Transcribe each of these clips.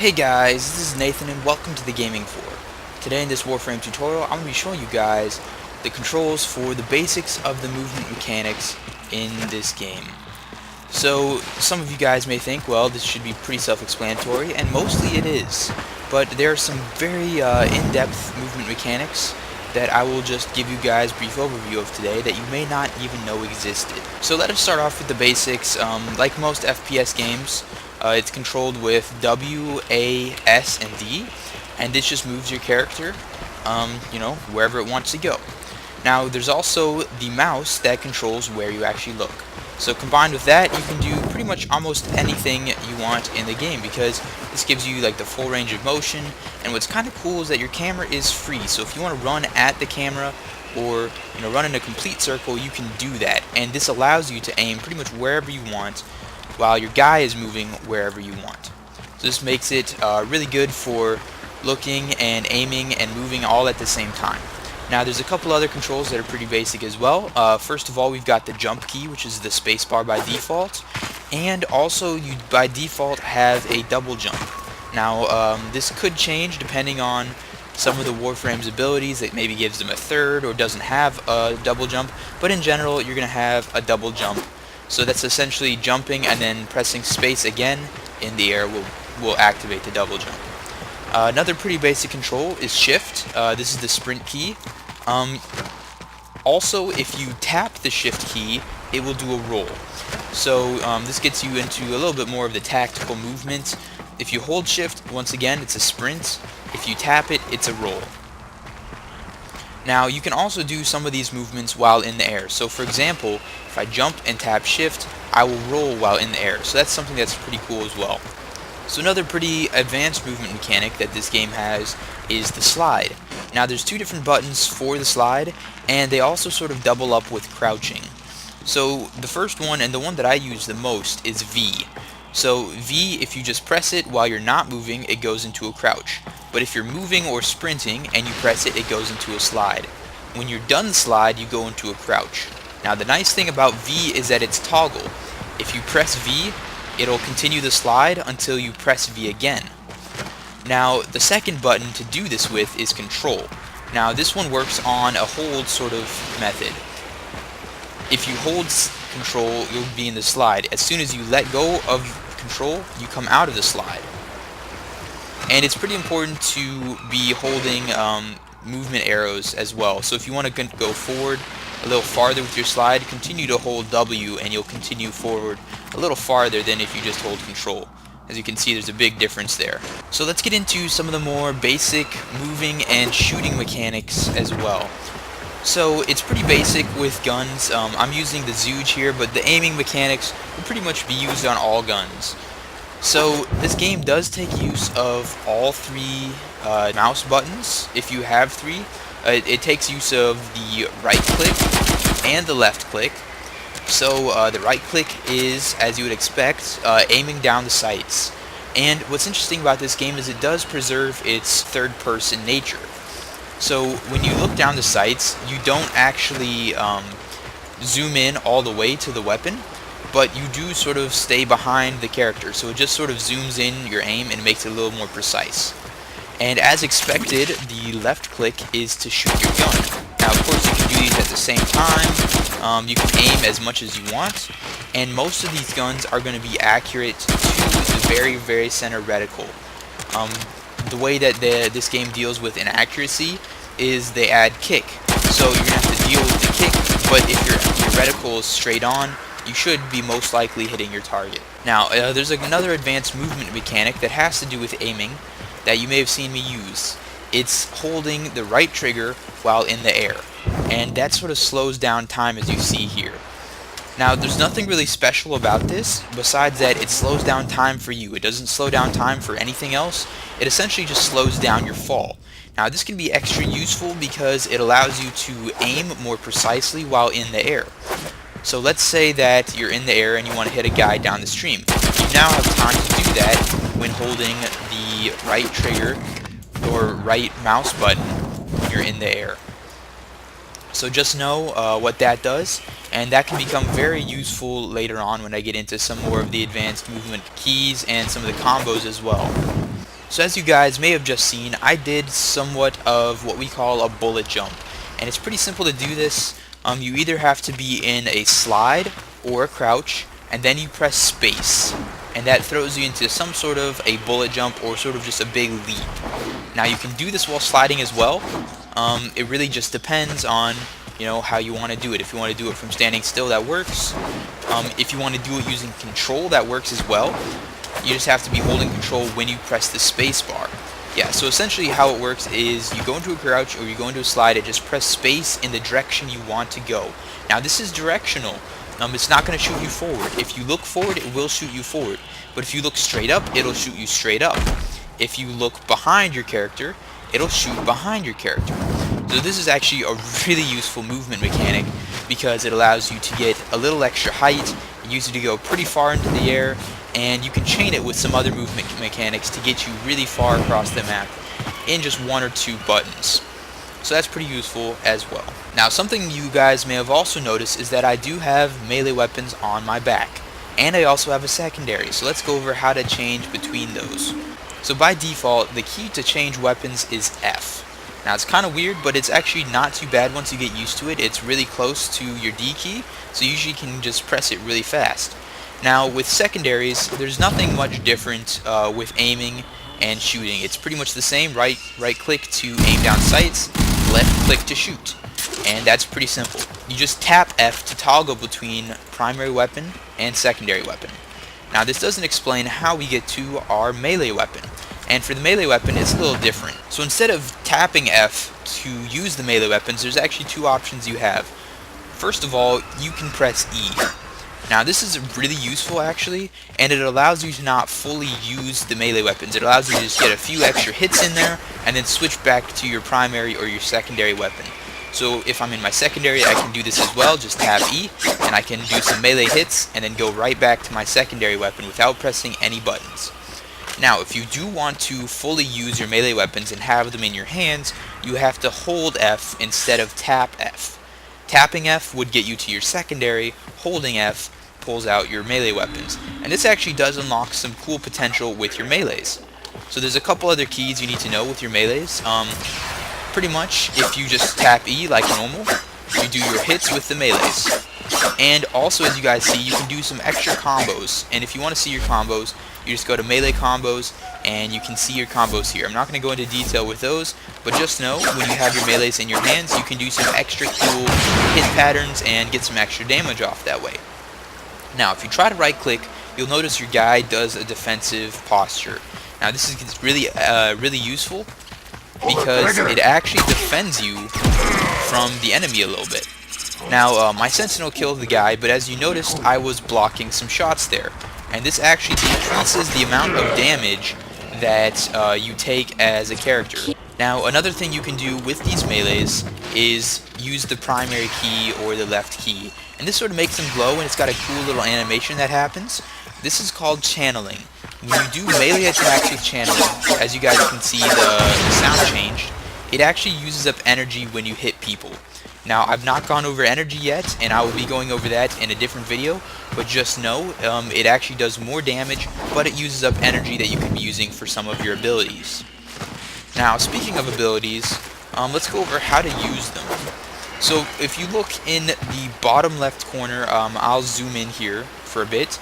Hey guys, this is Nathan and welcome to the Gaming Floor. Today in this Warframe tutorial, I'm going to be showing you guys the controls for the basics of the movement mechanics in this game. So, some of you guys may think, well, this should be pretty self-explanatory, and mostly it is. But there are some very in-depth movement mechanics that I will just give you guys a brief overview of today that you may not even know existed. So let us start off with the basics. Like most FPS games, it's controlled with W, A, S, and D, and this just moves your character, wherever it wants to go. Now, there's also the mouse that controls where you actually look. So combined with that, you can do pretty much almost anything you want in the game because this gives you like the full range of motion. And what's kind of cool is that your camera is free. So if you want to run at the camera or run in a complete circle, you can do that. And this allows you to aim pretty much wherever you want, while your guy is moving wherever you want. So this makes it really good for looking and aiming and moving all at the same time. Now there's a couple other controls that are pretty basic as well. First of all, we've got the jump key, which is the spacebar by default, and also you by default have a double jump. Now this could change depending on some of the Warframe's abilities. That maybe gives them a third or doesn't have a double jump, but in general you're going to have a double jump. So that's essentially jumping and then pressing space again in the air will activate the double jump. Another pretty basic control is shift. This is the sprint key. Also, if you tap the shift key, it will do a roll. So this gets you into a little bit more of the tactical movement. If you hold shift, once again, it's a sprint. If you tap it, it's a roll. Now, you can also do some of these movements while in the air. So for example, if I jump and tap shift, I will roll while in the air. So that's something that's pretty cool as well. So another pretty advanced movement mechanic that this game has is the slide. Now there's two different buttons for the slide, and they also sort of double up with crouching. So the first one, and the one that I use the most, is V. So V, if you just press it while you're not moving, it goes into a crouch. But if you're moving or sprinting and you press it, it goes into a slide. When you're done the slide, you go into a crouch. Now the nice thing about V is that it's toggle. If you press V, it'll continue the slide until you press V again. Now the second button to do this with is control. Now this one works on a hold sort of method. If you hold control, you'll be in the slide. As soon as you let go of control, you come out of the slide. And it's pretty important to be holding movement arrows as well. So if you want to go forward a little farther with your slide, continue to hold W and you'll continue forward a little farther than if you just hold control. As you can see, there's a big difference there. So let's get into some of the more basic moving and shooting mechanics as well. So it's pretty basic with guns. I'm using the Zooge here, but the aiming mechanics will pretty much be used on all guns. So this game does take use of all three mouse buttons, if you have three. It takes use of the right click and the left click. So the right click is, as you would expect, aiming down the sights. And what's interesting about this game is it does preserve its third-person nature. So when you look down the sights, you don't actually zoom in all the way to the weapon, but you do sort of stay behind the character. So it just sort of zooms in your aim and makes it a little more precise. And as expected, the left click is to shoot your gun. Now, of course, you can do these at the same time. You can aim as much as you want, and most of these guns are going to be accurate to the very, very center reticle. The way that this game deals with inaccuracy is they add kick. So you're going to have to deal with the kick, but if your reticle is straight on, you should be most likely hitting your target. Now, there's another advanced movement mechanic that has to do with aiming that you may have seen me use. It's holding the right trigger while in the air, and that sort of slows down time, as you see here. Now there's nothing really special about this besides that it slows down time for you. It doesn't slow down time for anything else. It essentially just slows down your fall. Now this can be extra useful because it allows you to aim more precisely while in the air. So let's say that you're in the air and you want to hit a guy down the stream. You now have time to do that when holding the right trigger or right mouse button when you're in the air. So just know what that does, and that can become very useful later on when I get into some more of the advanced movement keys and some of the combos as well. So as you guys may have just seen, I did somewhat of what we call a bullet jump. And it's pretty simple to do this. You either have to be in a slide or a crouch, and then you press space. And that throws you into some sort of a bullet jump or sort of just a big leap. Now you can do this while sliding as well. It really just depends on how you want to do it. If you want to do it from standing still, that works. If you want to do it using control, that works as well. You just have to be holding control when you press the space bar. Yeah, so essentially how it works is you go into a crouch or you go into a slide and just press space in the direction you want to go. Now this is directional. It's not going to shoot you forward. If you look forward, it will shoot you forward. But if you look straight up, it'll shoot you straight up. If you look behind your character, it'll shoot behind your character. So this is actually a really useful movement mechanic because it allows you to get a little extra height, it uses you to go pretty far into the air, and you can chain it with some other movement mechanics to get you really far across the map in just one or two buttons. So that's pretty useful as well. Now something you guys may have also noticed is that I do have melee weapons on my back, and I also have a secondary. So let's go over how to change between those. So by default, the key to change weapons is F. Now it's kind of weird, but it's actually not too bad once you get used to it. It's really close to your D key, so you usually can just press it really fast. Now with secondaries, there's nothing much different with aiming and shooting. It's pretty much the same. Right click to aim down sights, left click to shoot. And that's pretty simple. You just tap F to toggle between primary weapon and secondary weapon. Now this doesn't explain how we get to our melee weapon. And for the melee weapon, it's a little different. So instead of tapping F to use the melee weapons, there's actually two options you have. First of all, you can press E. Now this is really useful actually, and it allows you to not fully use the melee weapons. It allows you to just get a few extra hits in there, and then switch back to your primary or your secondary weapon. So if I'm in my secondary, I can do this as well, just tap E, and I can do some melee hits, and then go right back to my secondary weapon without pressing any buttons. Now, if you do want to fully use your melee weapons and have them in your hands, you have to hold F instead of tap F. Tapping F would get you to your secondary, holding F pulls out your melee weapons. And this actually does unlock some cool potential with your melees. So there's a couple other keys you need to know with your melees. Pretty much, if you just tap E like normal, you do your hits with the melees. And also, as you guys see, you can do some extra combos. And if you want to see your combos, you just go to melee combos, and you can see your combos here. I'm not going to go into detail with those, but just know when you have your melees in your hands, you can do some extra cool hit patterns and get some extra damage off that way. Now, if you try to right click, you'll notice your guy does a defensive posture. Now, this is really useful because it actually defends you from the enemy a little bit. Now, my Sentinel killed the guy, but as you noticed, I was blocking some shots there. And this actually decreases the amount of damage that you take as a character. Now, another thing you can do with these melees is use the primary key or the left key. And this sort of makes them glow, and it's got a cool little animation that happens. This is called channeling. When you do melee attacks with channeling, as you guys can see the sound changed, it actually uses up energy when you hit people. Now, I've not gone over energy yet, and I will be going over that in a different video, but just know it actually does more damage, but it uses up energy that you could be using for some of your abilities. Now, speaking of abilities, let's go over how to use them. So, if you look in the bottom left corner, I'll zoom in here for a bit,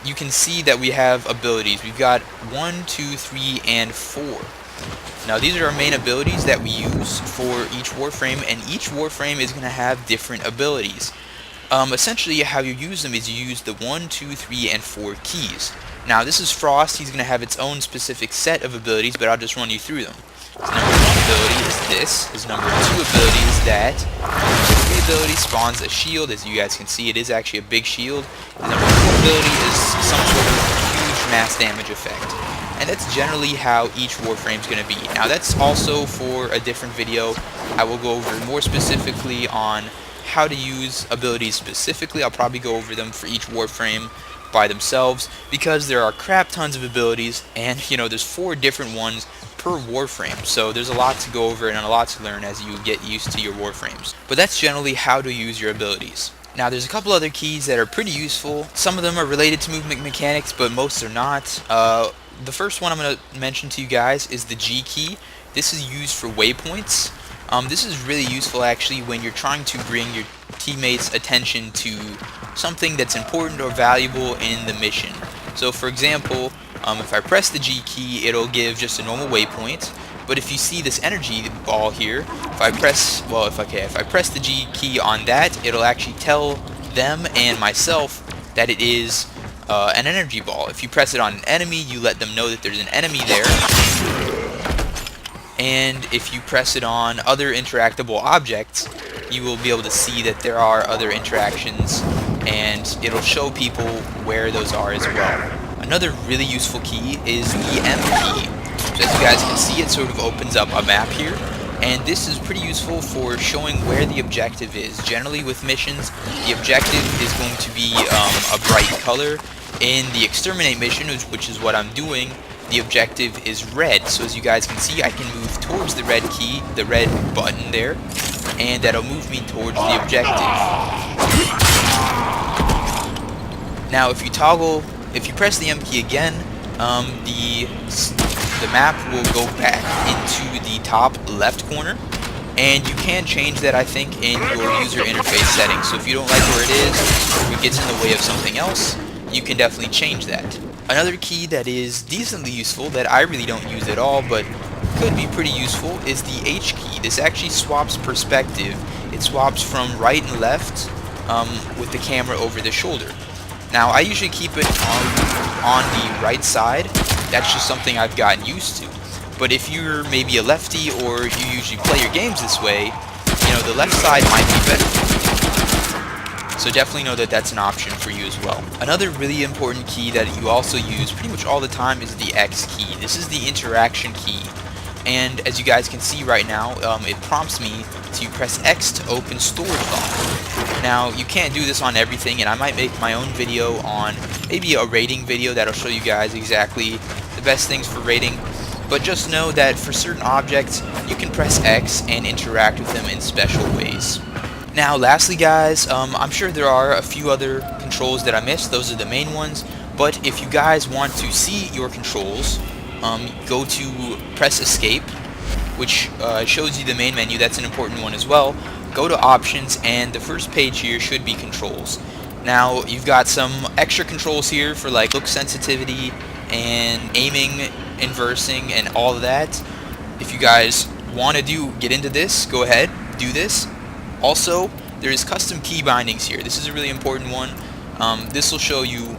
you can see that we have abilities. We've got 1, 2, 3, and 4. Now these are our main abilities that we use for each Warframe, and each Warframe is going to have different abilities. Essentially how you use them is you use the 1, 2, 3, and 4 keys. Now this is Frost, he's going to have its own specific set of abilities, but I'll just run you through them. His number 1 ability is this, his number 2 ability is that, his 3 ability spawns a shield. As you guys can see, it is actually a big shield. His number 4 ability is some sort of huge mass damage effect. And that's generally how each Warframe is going to be. Now that's also for a different video. I will go over more specifically on how to use abilities specifically. I'll probably go over them for each Warframe by themselves, because there are crap tons of abilities, and there's 4 different ones per Warframe, so there's a lot to go over and a lot to learn as you get used to your Warframes. But that's generally how to use your abilities. Now there's a couple other keys that are pretty useful. Some of them are related to movement mechanics, but most are not. the first one I'm going to mention to you guys is the G key. This is used for waypoints. This is really useful actually when you're trying to bring your teammates' attention to something that's important or valuable in the mission. So for example, if I press the G key, it'll give just a normal waypoint. But if you see this energy ball here, if I press the G key on that, it'll actually tell them and myself that it is an energy ball. If you press it on an enemy, you let them know that there's an enemy there. And if you press it on other interactable objects, you will be able to see that there are other interactions, and it'll show people where those are as well. Another really useful key is the M key. So as you guys can see, it sort of opens up a map here, and this is pretty useful for showing where the objective is. Generally with missions, the objective is going to be a bright color. In the exterminate mission, which is what I'm doing, the objective is red. So as you guys can see, I can move towards the red key, the red button there, and that'll move me towards the objective. Now if you press the M key again, the map will go back into the top left corner, and you can change that, I think, in your user interface settings. So if you don't like where it is, or if it gets in the way of something else, you can definitely change that. Another key that is decently useful that I really don't use at all, but could be pretty useful, is the H key. This actually swaps perspective. It swaps from right and left with the camera over the shoulder. Now I usually keep it on the right side. That's just something I've gotten used to. But if you're maybe a lefty or you usually play your games this way, you know, the left side might be better for you. So definitely know that that's an option for you as well. Another really important key that you also use pretty much all the time is the X key. This is the interaction key. And as you guys can see right now, it prompts me to press X to open storage lock. Now you can't do this on everything, and I might make my own video on maybe a rating video that'll show you guys exactly the best things for rating. But just know that for certain objects, you can press X and interact with them in special ways. Now lastly guys, I'm sure there are a few other controls that I missed. Those are the main ones. But if you guys want to see your controls, go to press escape, which shows you the main menu. That's an important one as well. Go to options, and the first page here should be controls. Now you've got some extra controls here for like look sensitivity and aiming, inversing, and all of that. If you guys want to get into this, go ahead, do this. Also, there is custom key bindings here. This is a really important one. This will show you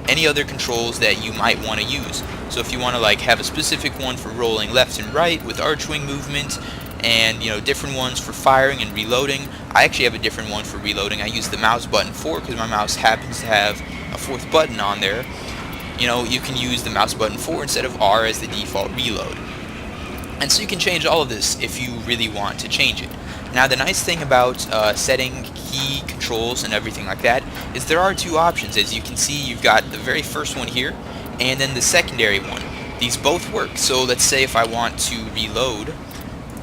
any other controls that you might want to use. So if you want to like have a specific one for rolling left and right with archwing movement, and different ones for firing and reloading. I actually have a different one for reloading. I use the mouse button 4 because my mouse happens to have a 4th button on there. You can use the mouse button 4 instead of R as the default reload. And so you can change all of this if you really want to change it. Now the nice thing about setting key controls and everything like that is there are two options. As you can see, you've got the very first one here and then the secondary one. These both work. So let's say if I want to reload,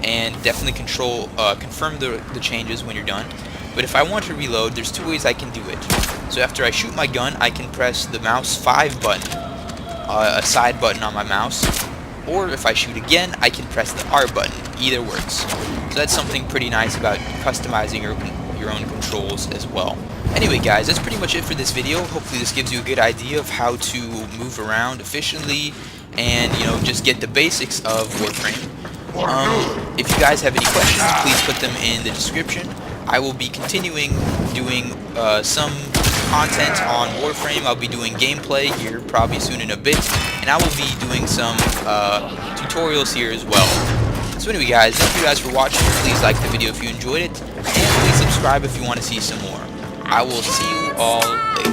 and definitely confirm the changes when you're done. But if I want to reload, there's two ways I can do it. So after I shoot my gun, I can press the mouse 5 button, a side button on my mouse, or if I shoot again, I can press the R button. Either works. So that's something pretty nice about customizing your own controls as well. Anyway guys, that's pretty much it for this video. Hopefully this gives you a good idea of how to move around efficiently and just get the basics of Warframe. If you guys have any questions, please put them in the description. I will be continuing doing some content on Warframe. I'll be doing gameplay here probably soon in a bit, and I will be doing some tutorials here as well. So anyway guys, thank you guys for watching. Please like the video if you enjoyed it, and please subscribe if you want to see some more. I will see you all later.